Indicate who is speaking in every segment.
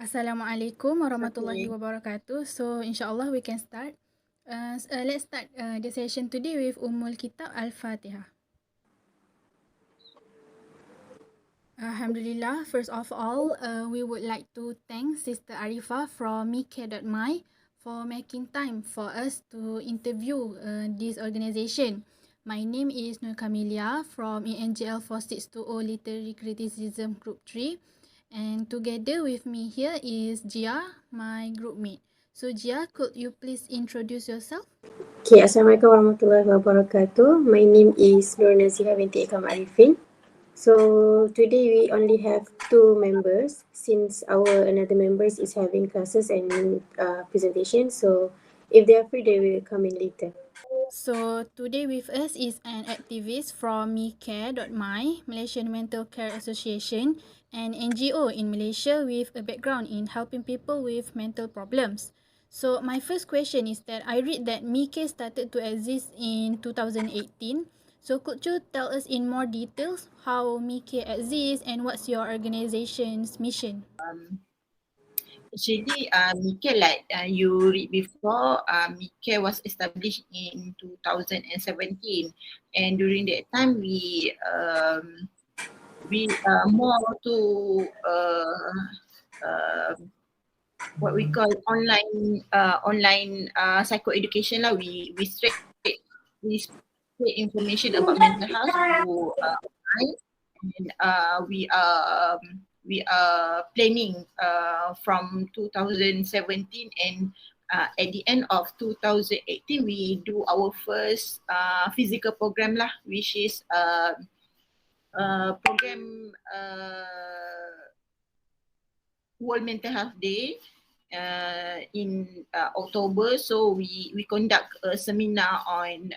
Speaker 1: Assalamualaikum warahmatullahi
Speaker 2: Okay.
Speaker 1: wabarakatuh. So insyaAllah we can start. Let's start the session today with Ummul Kitab Al-Fatihah. Alhamdulillah, first of all, we would like to thank Sister Arifah from Mike.my for making time for us to interview this organization. My name is Nur Kamilia from ENGL 4620 Literary Criticism Group 3, and together with me here is Jia, my group mate. So Jia, could you please introduce yourself?
Speaker 2: Okay, Assalamualaikum warahmatullahi wabarakatuh. My name is Nur Nazihah binti Ikam Arifin. So today we only have two members since our another members is having classes and presentation. So if they are free, they will come in later.
Speaker 1: So today with us is an activist from MeCare.my, Malaysian Mental Care Association, an NGO in Malaysia with a background in helping people with mental problems. So my first question is that I read that MeCare started to exist in 2018. So could you tell us in more details how MeCare exists and what's your organization's mission?
Speaker 3: Actually, Mika, like you read before, Mika was established in 2017, and during that time we more to what we call online psycho education lah. We straight information about mental health to online, and we are planning from 2017, and at the end of 2018 we do our first physical program lah, which is program World Mental Health Day in October. So we conduct a seminar on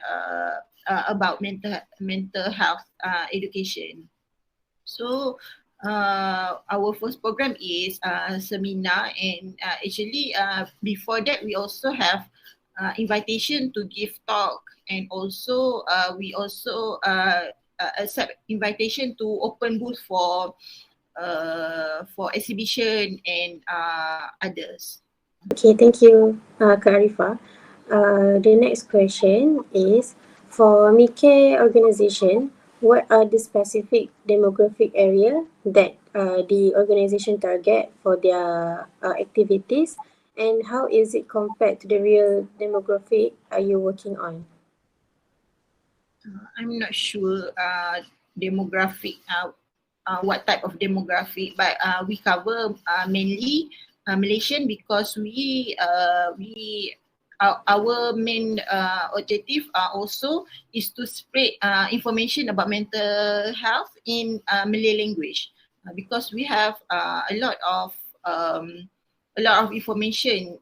Speaker 3: about mental health education. So our first program is seminar, and actually before that we also have invitation to give talk, and also we also accept invitation to open booth for exhibition and others.
Speaker 2: Okay, thank you, Kak Arifah. The next question is for Mike organization. What are the specific demographic area that the organization target for their activities, and how is it compared to the real demographic are you working on?
Speaker 3: I'm not sure demographic, what type of demographic, but we cover mainly Malaysian, because our main objective also is to spread information about mental health in Malay language, because we have a lot of information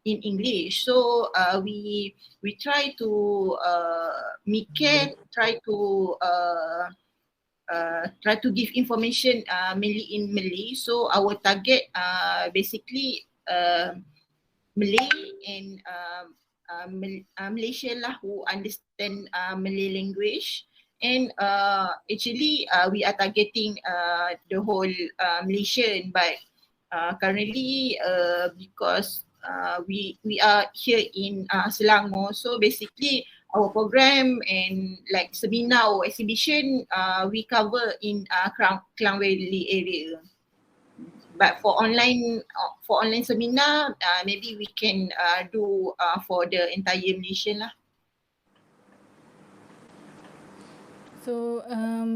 Speaker 3: in English. So we try to try to give information mainly in Malay. So our target basically Malay and Malaysia lah, who understand Malay language. And actually we are targeting the whole Malaysian, but currently because we are here in Selangor, so basically our program and like seminar or exhibition we cover in Klang Valley area. But for online seminar, maybe we can do for the entire Malaysia lah.
Speaker 1: So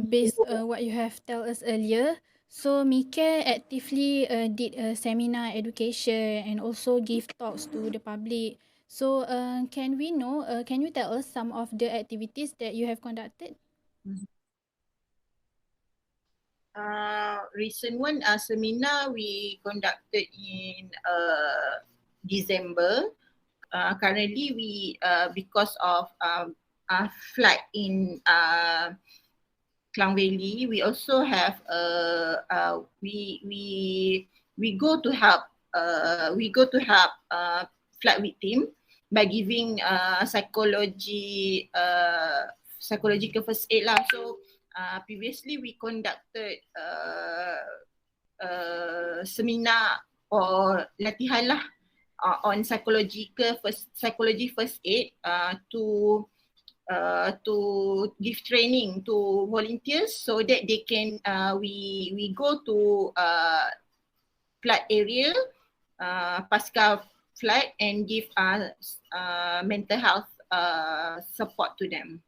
Speaker 1: based what you have tell us earlier, so Mike actively did a seminar education and also give talks to the public. So can we know, can you tell us some of the activities that you have conducted?
Speaker 3: Recent one seminar we conducted in December. Currently we because of flood in Klang Valley, we also have we go to help flood victim by giving psychological first aid lah. So previously we conducted seminar or latihan lah on psychology first aid to give training to volunteers so that they can we go to flood area pasca flood and give mental health support to them.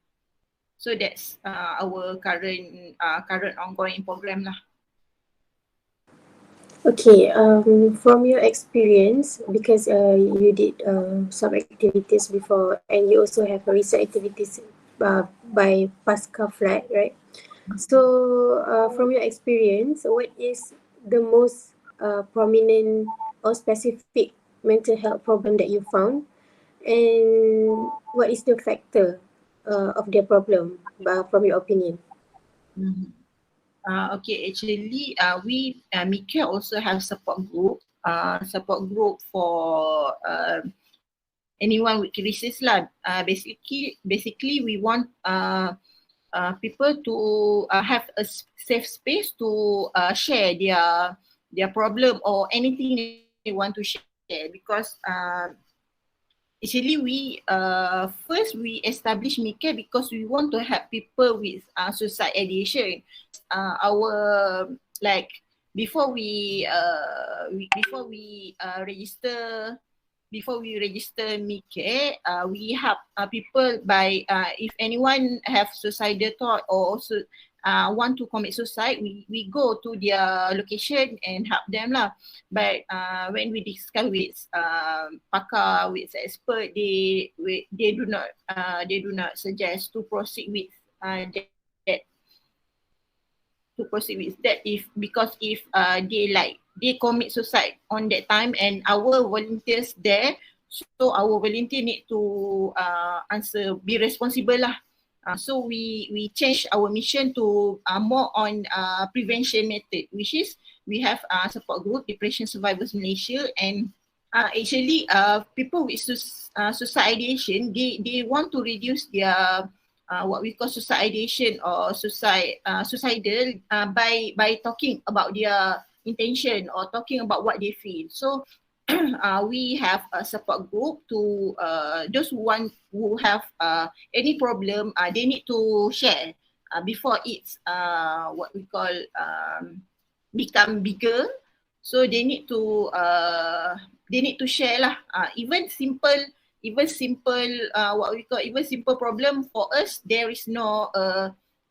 Speaker 3: So that's our current ongoing program lah.
Speaker 2: Okay, from your experience, because you did some activities before and you also have recent activities by Pasca Flight, right? So, from your experience, what is the most prominent or specific mental health problem that you found, and what is the factor of their problem, from your opinion?
Speaker 3: Mm-hmm. Okay, actually, we Mika also have support group for anyone with crisis lah. Basically, we want people to have a safe space to share their problem or anything they want to share because actually we first we establish Mika because we want to help people with suicide ideation. Our like before we register Mika, we help people by if anyone have suicidal thought or also want to commit suicide, we go to their location and help them lah. But when we discuss with pakar, with expert, they do not suggest to proceed with that if because if they commit suicide on that time and our volunteers there, so our volunteer need to be responsible lah. So we change our mission to more on prevention method, which is we have support group Depression Survivors Malaysia, and actually people with suicide ideation, they want to reduce their what we call suicide ideation or suicidal by talking about their intention or talking about what they feel. So we have a support group to those who have any problem, they need to share before it's what we call become bigger. So they need to share lah. Even simple what we call even simple problem for us, there is no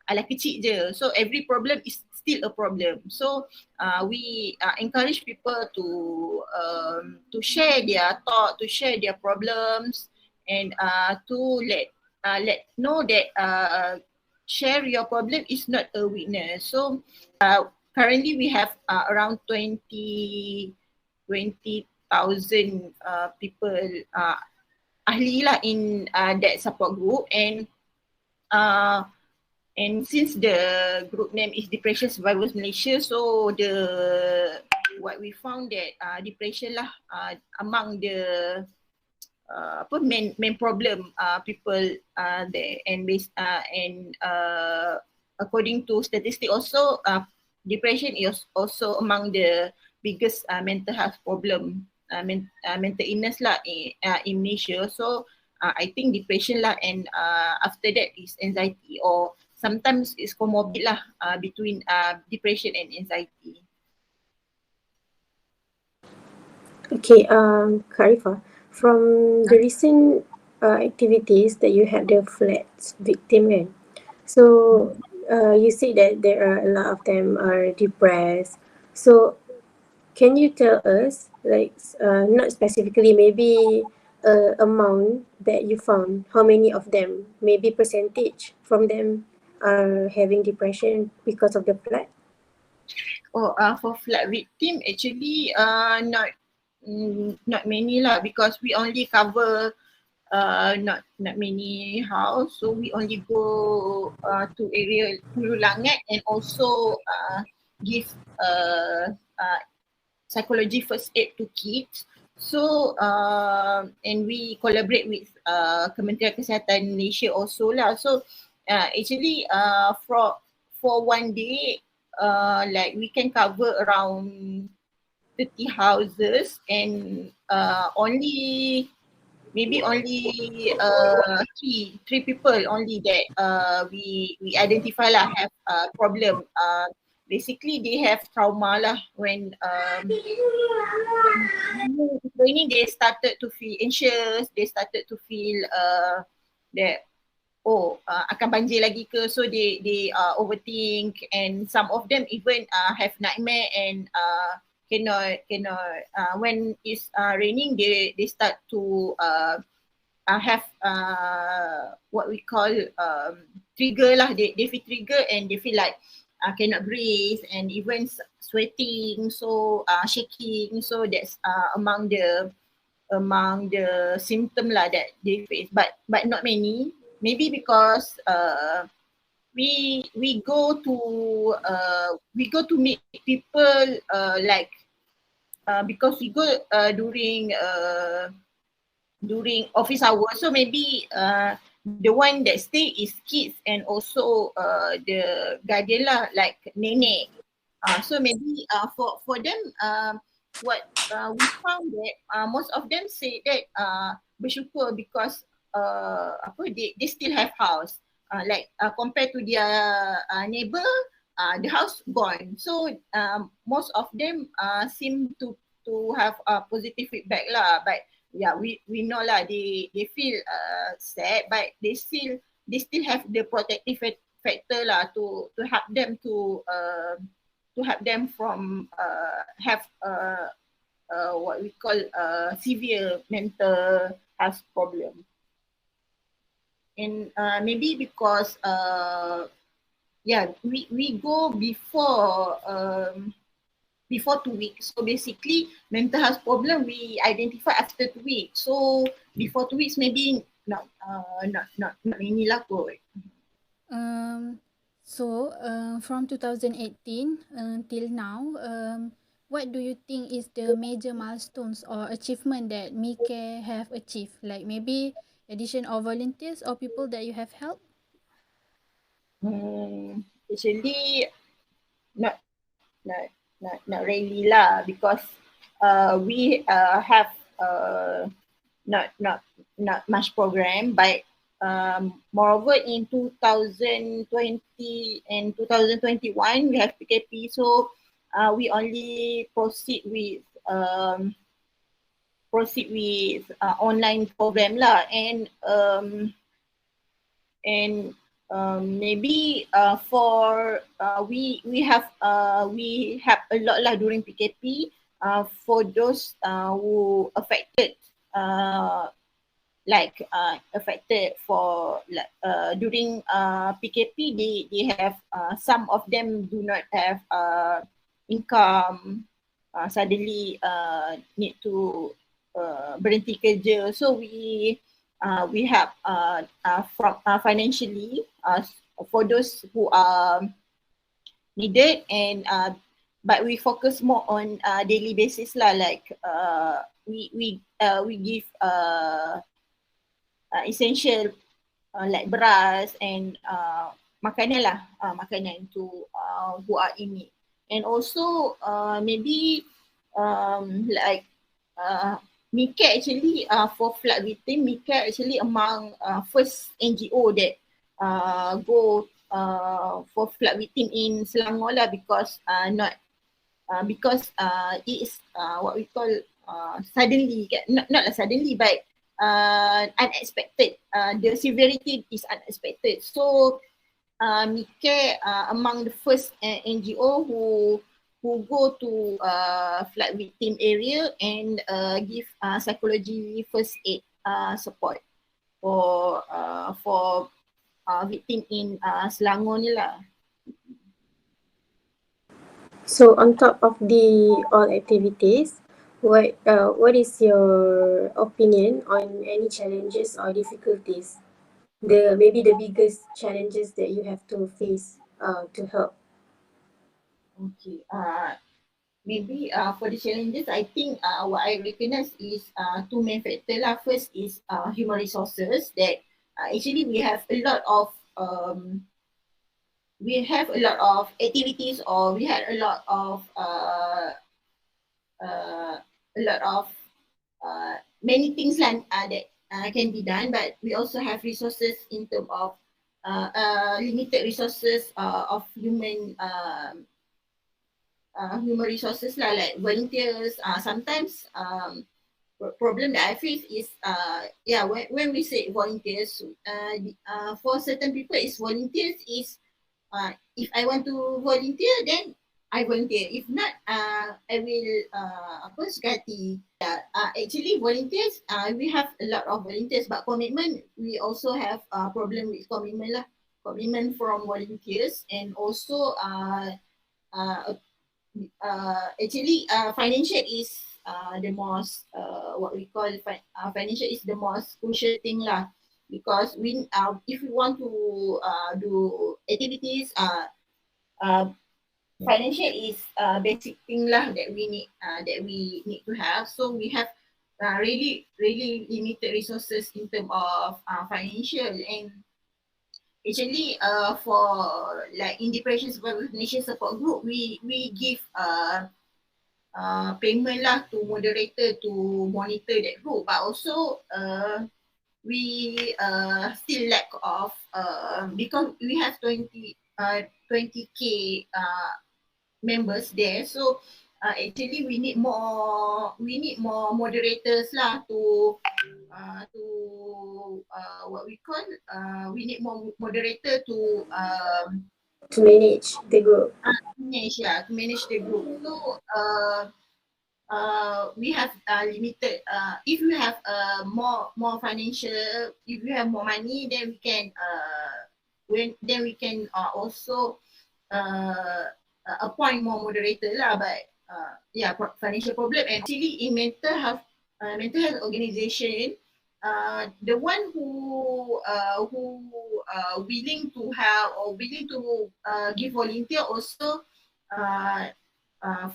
Speaker 3: ala kecil je. So every problem is still a problem. So we encourage people to share their thought, to share their problems, and to let know that share your problem is not a weakness. So currently we have around 20,000 people ahli lah in that support group, and since the group name is Depression Survivors Malaysia, so what we found that depression lah among the main problem people there, and according to statistic also depression is also among the biggest mental health problem, mental illness lah in Malaysia. So I think depression lah, and after that is anxiety, or sometimes it's comorbid lah between depression and anxiety.
Speaker 2: Okay, Karifa, from the recent activities that you had the floods victim, kan? So you say that there are a lot of them are depressed. So can you tell us, like, not specifically, maybe amount that you found, how many of them, maybe percentage from them are having depression because of the flood?
Speaker 3: For flood victim, actually not many lah, because we only cover not many house, so we only go to area Hulu Langat, and also give psychology first aid to kids. So and we collaborate with Kementerian Kesihatan Malaysia also lah. So actually for one day like we can cover around 30 houses, and only three people only that we identify lah have problem. Basically they have trauma lah when training, they started to feel anxious, they started to feel that akan banjir lagi ke, so they overthink, and some of them even have nightmare, and cannot when it's raining, they start to have what we call trigger lah, they feel trigger, and they feel like cannot breathe, and even sweating, so shaking, so that's among the symptom lah that they face, but not many. Maybe because we go to meet people like because we go during office hours, so maybe the one that stay is kids, and also the guardian lah, like nenek. So maybe for them, what we found that most of them say that bersyukur because they still have house. Like compared to their neighbor, the house gone. So most of them seem to have positive feedback lah. But yeah, we know lah, they feel sad, but they still have the protective factor lah to help them from have what we call severe mental health problem. And maybe because we go before 2 weeks. So basically mental health problem we identify after 2 weeks. So before 2 weeks maybe not many lah kot.
Speaker 1: From 2018 till now, what do you think is the major milestones or achievement that MiCare have achieved? Like maybe addition of volunteers or people that you have helped?
Speaker 3: Actually, not really lah, because we have not much program, but moreover in 2020 and 2021 we have PKP, so we only proceed with online program lah, and maybe for we have a lot lah during PKP for those who affected affected for during PKP, they have some of them do not have income, suddenly need to berhenti kerja, so we help from financially for those who are needed, and but we focus more on daily basis lah, like we give essential like beras and makanan lah, makanan to who are in need. And also maybe like MiCare actually for flood victim, MiCare actually among first NGO that go for flood victim in Selangor lah, because it is what we call suddenly, not suddenly, but unexpected. The severity is unexpected. So MiCare among the first NGO who go to flood victim area and give psychology first aid support for victim in Selangor ni lah.
Speaker 2: So on top of the all activities, what is your opinion on any challenges or difficulties? Maybe the biggest challenges that you have to face to help.
Speaker 3: Okay. Maybe for the challenges, I think what I recognize is two main factors lah. First is human resources, that actually we have a lot of activities, or we had a lot of a lot of many things that can be done, but we also have resources in terms of limited resources of human resources lah, like volunteers. Sometimes problem that I face is when we say volunteers, for certain people is volunteers is if I want to volunteer, then I volunteer. If not, I will apa suka hati. Actually volunteers, we have a lot of volunteers, but commitment we also have problem with commitment lah. Commitment from volunteers, and also uh, financial is the most what we call financial is the most crucial thing lah, because we if we want to do activities, uh, financial is basic thing lah that we need to have. So we have really limited resources in terms of financial. And actually for like in depression nation support group, we give payment lah to moderator to monitor that group, but also we still lack of because we have 20k members there. So actually we need more moderators lah to what we call we need more moderator
Speaker 2: To manage the group.
Speaker 3: to manage the group. So we have limited. If we have more financial, if we have more money, then we can then we can also uh, appoint more moderator lah. But financial problem. And actually in mental health organization, the one who willing to help or willing to give volunteer also uh,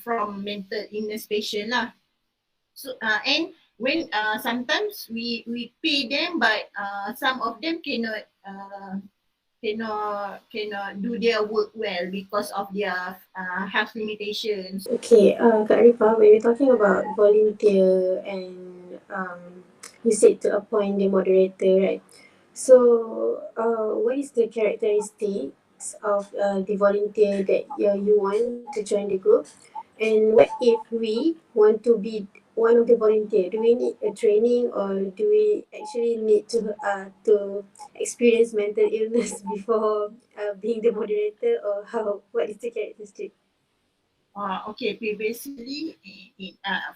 Speaker 3: from mental illness patient lah. So and when sometimes we pay them, but some of them cannot do their work well because of their health limitations.
Speaker 2: Okay, Kak Arifah, when we're talking about volunteer and you said to appoint the moderator, right? So, what is the characteristics of the volunteer that you want to join the group? And what if we want to be one of the volunteer? Do we need a training, or do we actually need to experience mental illness before being the moderator, or how? What is the characteristic?
Speaker 3: Okay, previously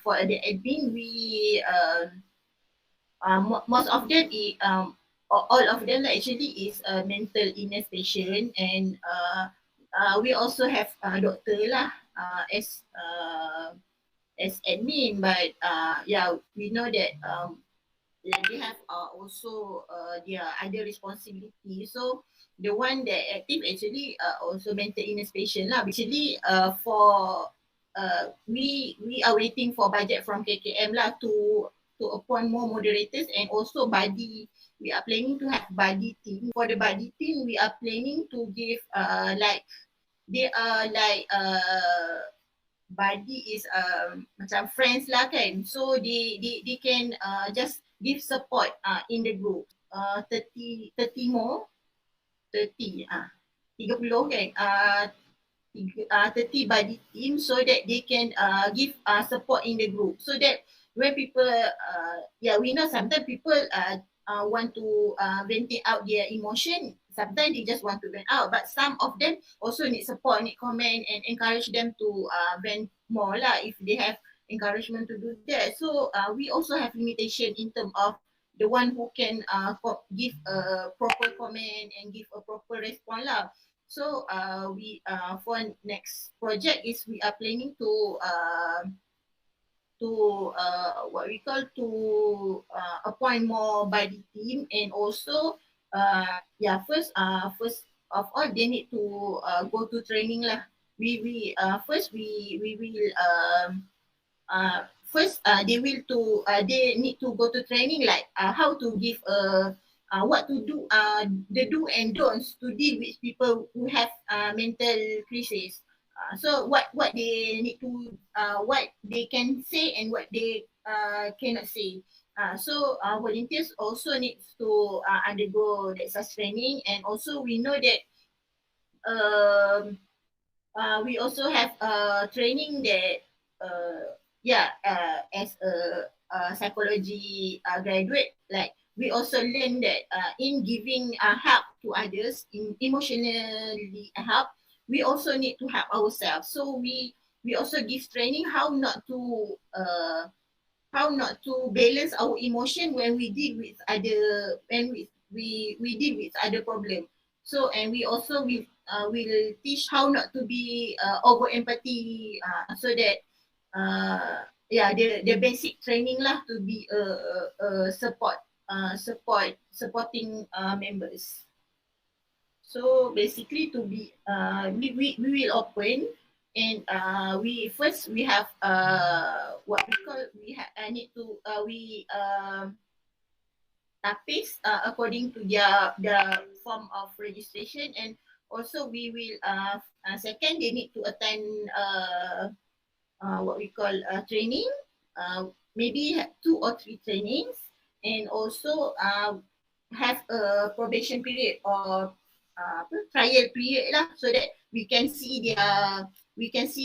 Speaker 3: for the admin, we most of them all of them actually is a mental illness patient. And we also have doctor lah as admin. But we know that they have also their other responsibility. So the one that active actually also mental illness patient lah. Actually for we are waiting for budget from KKM lah to appoint more moderators, and also body. We are planning to have body team. For the body team, we are planning to give like they are like body is macam friends lah kan. So they can just give support in the group. 30 more 30 30 kan 30 body team, so that they can give support in the group. So that when people we know sometimes people want to venting out their emotion. Sometimes they just want to vent out, but some of them also need support, need comment, and encourage them to vent more lah if they have encouragement to do that. So we also have limitation in terms of the one who can give a proper comment and give a proper response lah. So we for next project is we are planning to what we call to appoint more body team. And also first of all they need to go to training lah. We first we will first they need to go to training, like how to give what to do, the do and don'ts to deal with people who have mental crisis. So what they need to what they can say and what they cannot say. So volunteers also needs to undergo that such training, and also we know that um, we also have training that as a psychology graduate, like we also learn that in giving help to others, in emotionally help, we also need to help ourselves. So we also give training how not to balance our emotion when we deal with other, when we deal with other problem. So and we also will teach how not to be over empathy, so that the basic training lah to be a supporting members. So basically to be we will open, and we have what we call, I need to we tapis according to their form of registration, and also we will second, they need to attend what we call training, maybe 2 or 3 trainings, and also have a probation period or trial period lah, so that we can see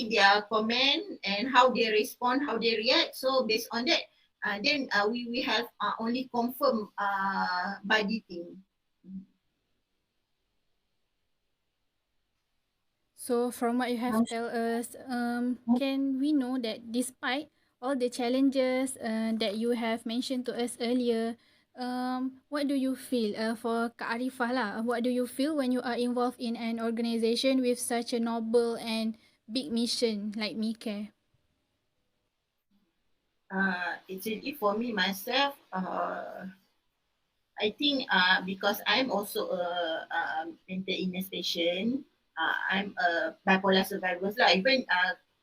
Speaker 3: their comment and how they respond, how they react. So based on that, then we have only confirm budgeting.
Speaker 1: So from what you have tell us, can we know that despite all the challenges that you have mentioned to us earlier, what do you feel for Kak Arifah lah? What do you feel when you are involved in an organisation with such a noble and big mission like MeCare?
Speaker 3: Actually for me myself, I think because I'm also a mental illness patient, I'm a bipolar survivor lah. Even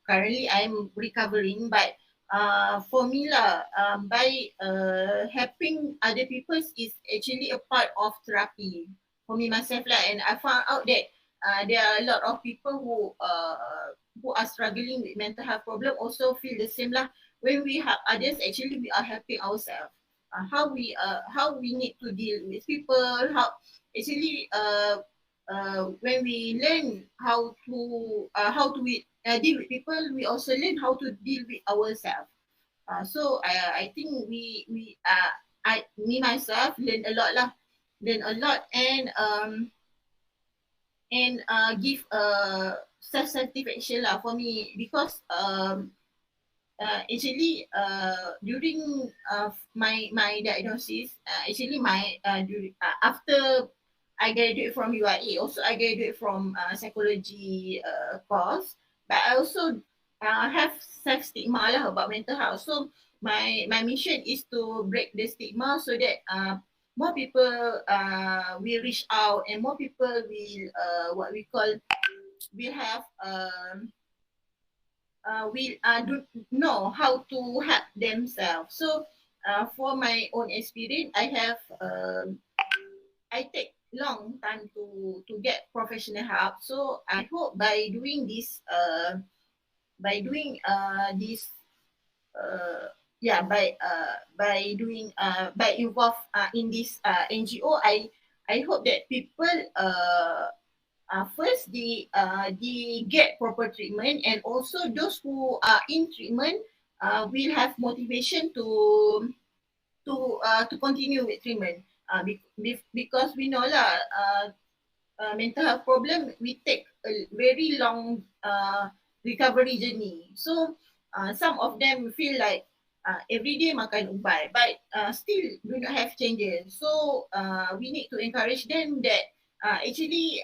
Speaker 3: currently I'm recovering, but for me lah, by helping other people is actually a part of therapy for me myself lah. And I found out that there are a lot of people who are struggling with mental health problem also feel the same lah. When we help others, actually we are helping ourselves. How we need to deal with people, how actually when we learn how to deal with people, we also learn how to deal with ourselves. So I think I me myself learn a lot lah, learn a lot, and give self satisfaction lah for me, because actually during my diagnosis, actually after I graduate from UIA, also I graduate from psychology course, but I also have self stigma lah about mental health. So my mission is to break the stigma, so that more people will reach out, and more people will what we call, will have we don't know how to help themselves. So for my own experience, I take long time to get professional help. So I hope by doing this this by doing by involve in this NGO, I hope that people first they get proper treatment, and also those who are in treatment will have motivation to continue with treatment, because we know lah, mental health problem we take a very long recovery journey. So some of them feel like every day makan ubat, but still do not have changes. So we need to encourage them that actually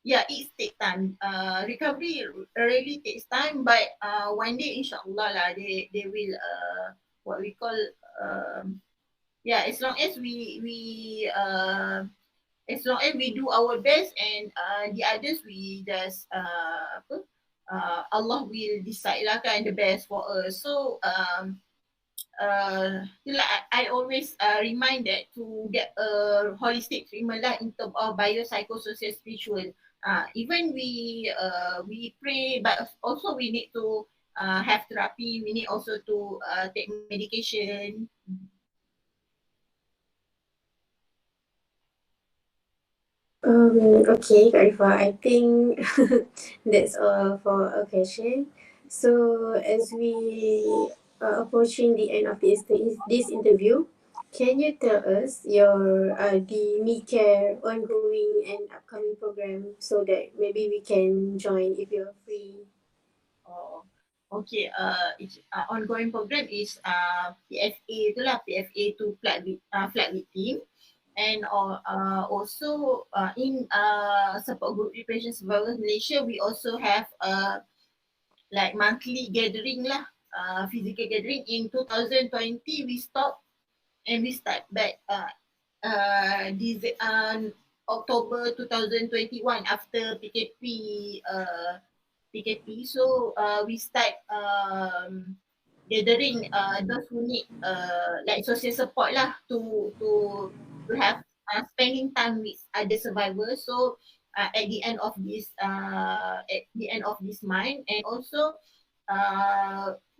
Speaker 3: it takes time. Recovery really takes time, but one day inshallah lah, they will what we call as long as we do our best, and the others we just Allah will decide lah kan the best for us. So I always remind that to get a holistic treatment lah in terms of biopsychosocial spiritual. Even we pray, but also we need to have therapy. We need also to take medication.
Speaker 2: Okay, Kak Rifah, I think that's all for our question. So, as we are approaching the end of this interview, can you tell us the MeCare ongoing and upcoming program so that maybe we can join if you're free?
Speaker 3: Oh, okay. Ongoing program is PFA itulah PFA to flat victim, and also in support group reparation survivors Malaysia, we also have like monthly gathering lah, physical gathering. In 2020 we stop and we start back this October 2021 after PKP. So we start gathering those who need like social support lah to have spending time with other survivors. So at the end of this month, and also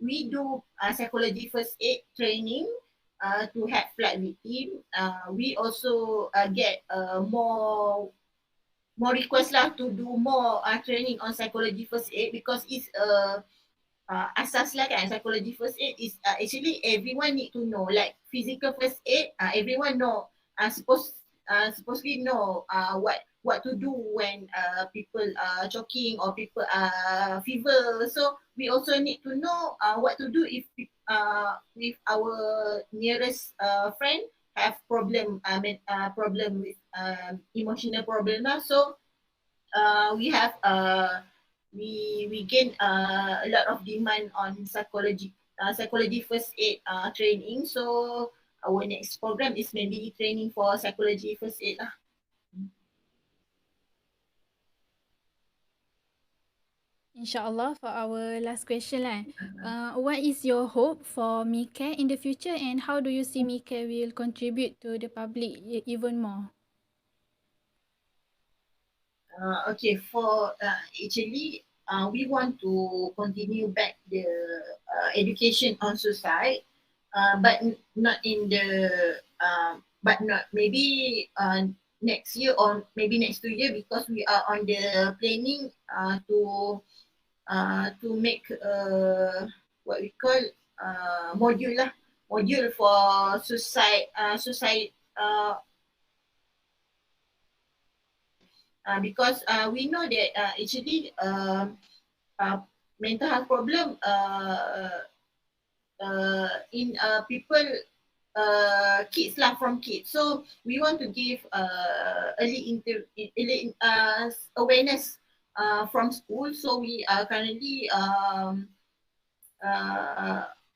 Speaker 3: we do psychology first aid training to help flat victim. We also get more request lah to do more training on psychology first aid, because it's asas lah kan. Psychology first aid is actually everyone need to know. Like physical first aid, everyone know, supposedly know what to do when people are choking or people are fever. So we also need to know what to do if our nearest friend have problem with emotional problem lah. So we have we gain a lot of demand on psychology first aid training. So our next program is maybe training for psychology first aid lah.
Speaker 1: InsyaAllah, for our last question lah. What is your hope for MeCare in the future, and how do you see MeCare will contribute to the public even more?
Speaker 3: Okay, for actually we want to continue back the education on suicide, but not in the but not maybe next year or maybe next 2 year, because we are on the planning to make what we call module lah, module for suicide because we know that actually uh, mental health problem in people kids lah, from kids. So we want to give early awareness from school. So we are currently uh,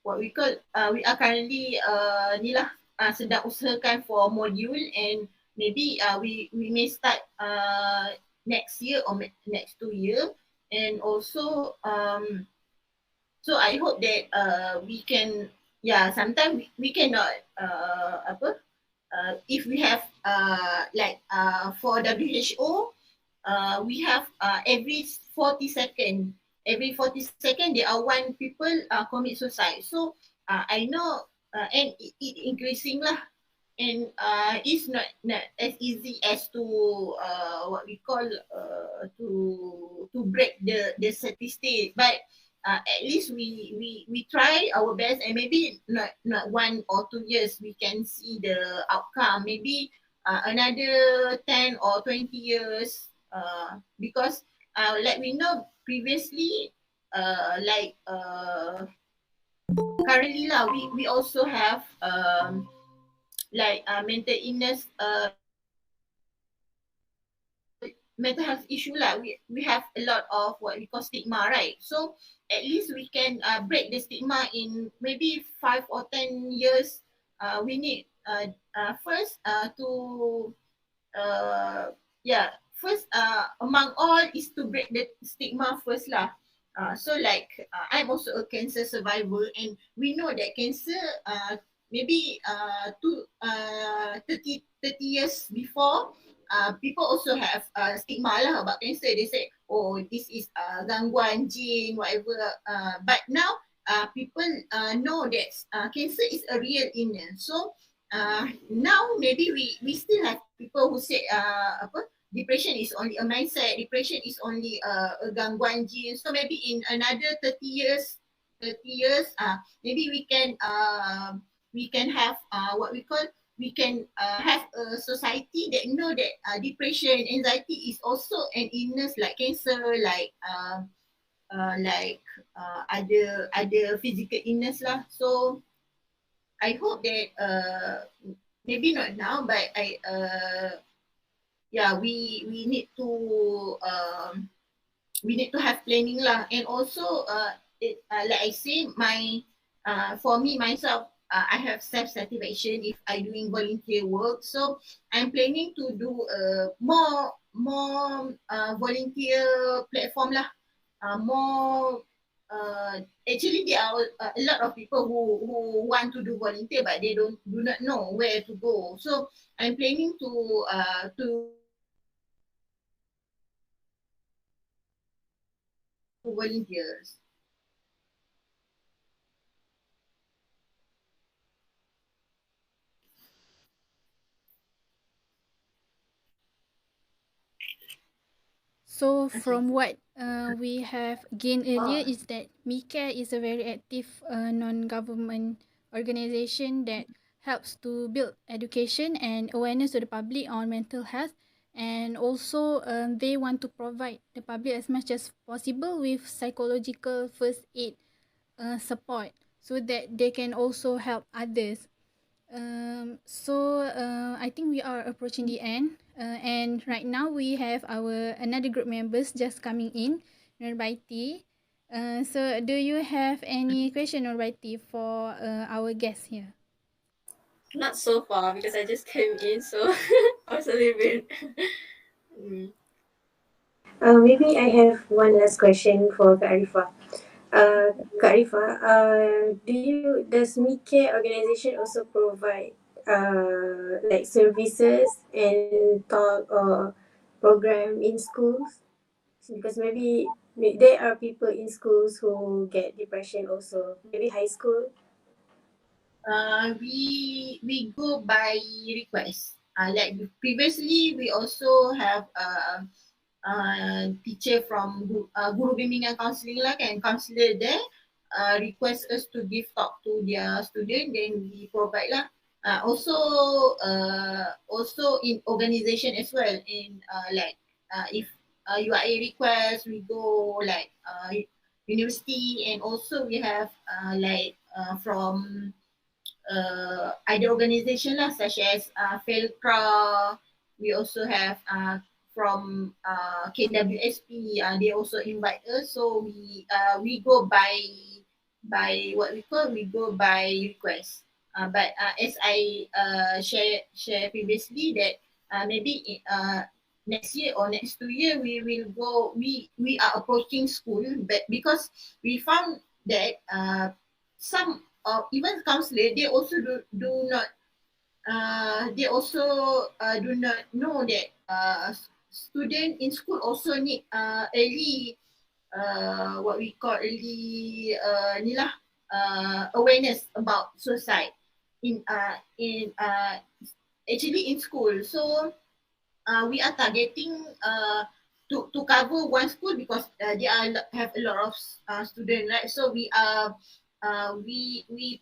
Speaker 3: what we are currently ni lah sedang usahakan for module, and maybe we may start next year or next 2 year. And also so I hope that we can, yeah, sometimes we cannot if we have for WHO, we have every 40 second there are one people commit suicide. So I know and it increasing lah, and it's not as easy as to what we call to break the statistic, but at least we try our best, and maybe not 1 or 2 years we can see the outcome. Maybe another 10 or 20 years, because like we know previously, like currently lah, we also have like mental illness, mental health issue lah. We have a lot of what we call stigma, right? So at least we can break the stigma in maybe 5 or 10 years. We need first to first among all is to break the stigma first lah. So like I'm also a cancer survivor, and we know that cancer maybe 30 years before people also have stigma lah about cancer. They say, oh, this is gangguan jin, whatever. But now people know that cancer is a real illness. So now maybe we still have people who say apa, depression is only a mindset, depression is only a gangguan jin. So maybe in another 30 years, maybe we can have what we call, we can have a society that know that depression, anxiety is also an illness like cancer, like other physical illness lah. So I hope that maybe not now, but yeah, we need to have planning lah. And also like I say, my for me myself, I have self satisfaction if I doing volunteer work. So I'm planning to do more volunteer platform lah. More actually there are a lot of people who want to do volunteer, but they do not know where to go. So I'm planning to volunteers.
Speaker 1: So
Speaker 3: Okay.
Speaker 1: from what we have gained earlier is that MiCare is a very active non-government organisation that helps to build education and awareness to the public on mental health, and also they want to provide the public as much as possible with psychological first aid support so that they can also help others. I think we are approaching the end, and right now we have our another group members just coming in, Nurbaiti. So do you have any question, Nurbaiti, for our guest here?
Speaker 2: Not so far because I just came in, so I was a little bit. Mm. Maybe I have one last question for Kak Arifah. Kak Arifah, does MiCare organization also provide like services and talk or program in schools? Because maybe there are people in schools who get depression also, maybe high school.
Speaker 3: We go by request. Like previously, we also have teacher from guru bimbingan counselling lah, kan, counselor there request us to give talk to their student, then we provide lah. Also in organisation as well. In like if you are a request, we go like university, and also we have from other organization lah, such as Felcra. We also have from KWSP. They also invite us, so we go by what we call, we go by request. But as I share previously that maybe next year or next 2 year we will go. We are approaching school, but because we found that some even counselor, they also do not they also do not know that student in school also need early what we call early ni lah, awareness about suicide in actually in school. So we are targeting to cover one school because they are have a lot of student, right? So we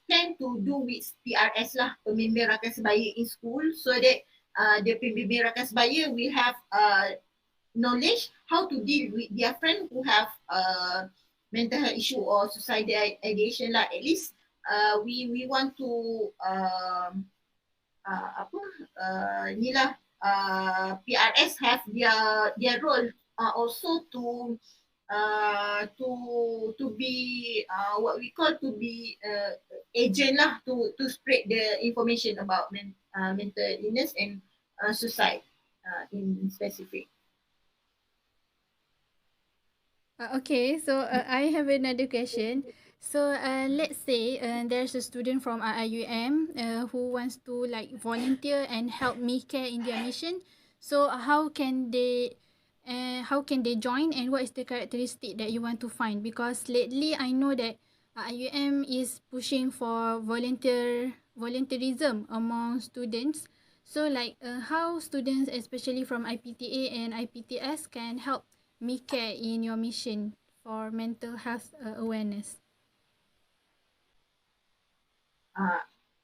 Speaker 3: plan to do with PRS lah, pembimbing rakan sebaya in school, so that the pembimbing rakan sebaya will have knowledge how to deal with their friend who have mental health issue or suicidal ideation lah. At least we want to apa ni lah, PRS have their role also to be what we call to be agent lah, to spread the information about mental illness and suicide in specific.
Speaker 1: Okay, so I have another question. So let's say there's a student from RIUM who wants to like volunteer and help MiCare in their mission. So how can they join, and what is the characteristic that you want to find? Because lately I know that IUM is pushing for volunteerism among students. So like how students, especially from IPTA and IPTS, can help MICARE in your mission for mental health awareness.
Speaker 3: uh,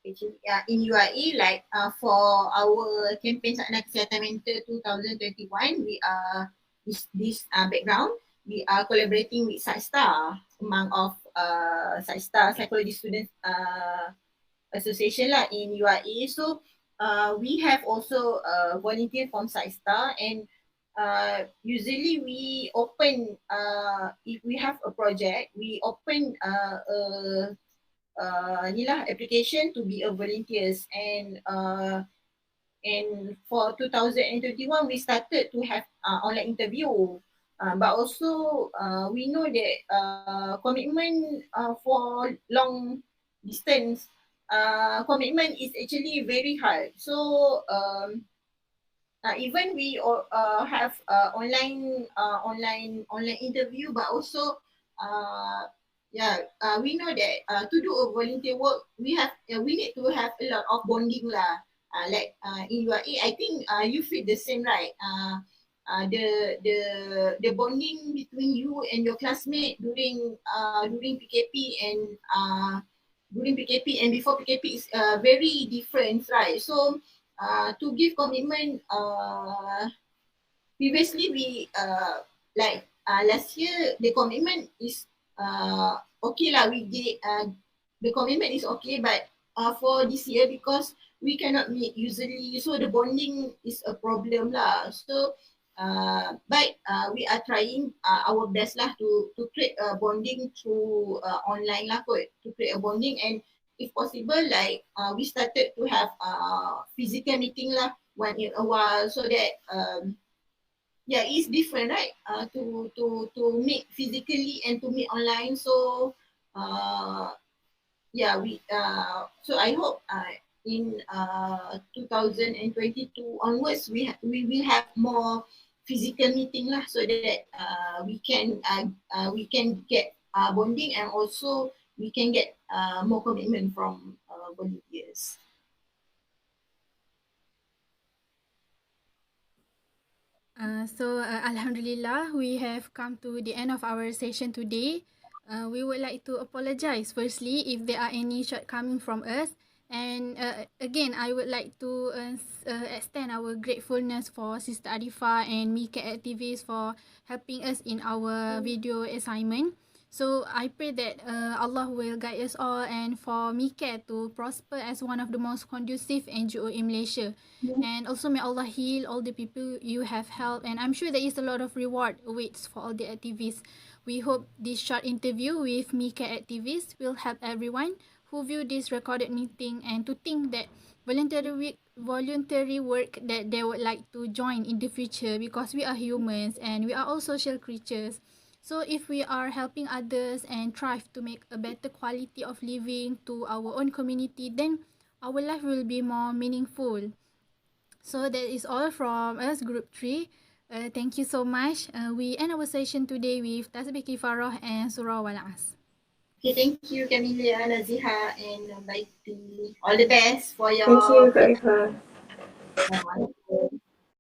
Speaker 3: Actually, in UAE, like for our campaign Sarana Kesihatan Mental 2021, we are this background. We are collaborating with SciStar, among of SciStar Psychology Students Association lah in UAE. So we have also volunteer from SciStar, and usually we open if we have a project, we open ni lah application to be a volunteers, and for 2021 we started to have online interview, but also we know that commitment for long distance commitment is actually very hard. So even we have online interview, but also uh, we know that to do a volunteer work, we need to have a lot of bonding lah. Like in UAE, I think you feel the same, right? The bonding between you and your classmate during PKP and during PKP and before PKP is very different, right? So to give commitment, previously we like last year the commitment is okay lah, we get the commitment is okay, but for this year, because we cannot meet usually, so the bonding is a problem lah. So but we are trying our best lah to create a bonding through online lah kot, to create a bonding, and if possible, like we started to have physical meeting lah one in a while, so that yeah, it's different, right? To meet physically and to meet online. So uh, yeah, we so I hope in 2022 onwards we will have more physical meeting lah, so that we can get bonding, and also we can get more commitment from volunteers.
Speaker 1: Alhamdulillah, we have come to the end of our session today. We would like to apologize firstly if there are any shortcomings from us. And again, I would like to extend our gratefulness for Sister Arifa and Mika activists for helping us in our video assignment. So I pray that Allah will guide us all, and for Mika to prosper as one of the most conducive NGO in Malaysia. And also may Allah heal all the people you have helped, and I'm sure there is a lot of reward awaits for all the activists. We hope this short interview with Mika activists will help everyone who view this recorded meeting and to think that voluntary work that they would like to join in the future, because we are humans and we are all social creatures. So if we are helping others and strive to make a better quality of living to our own community, then our life will be more meaningful. So that is all from us, Group 3. Thank you so much. We end our session today with Tasbih Kifarah and Surah Wal-As.
Speaker 3: Okay, thank you, Camilia, Naziha, and Baiti. All the best for
Speaker 2: Thank
Speaker 3: your
Speaker 2: you, Kak Ifah.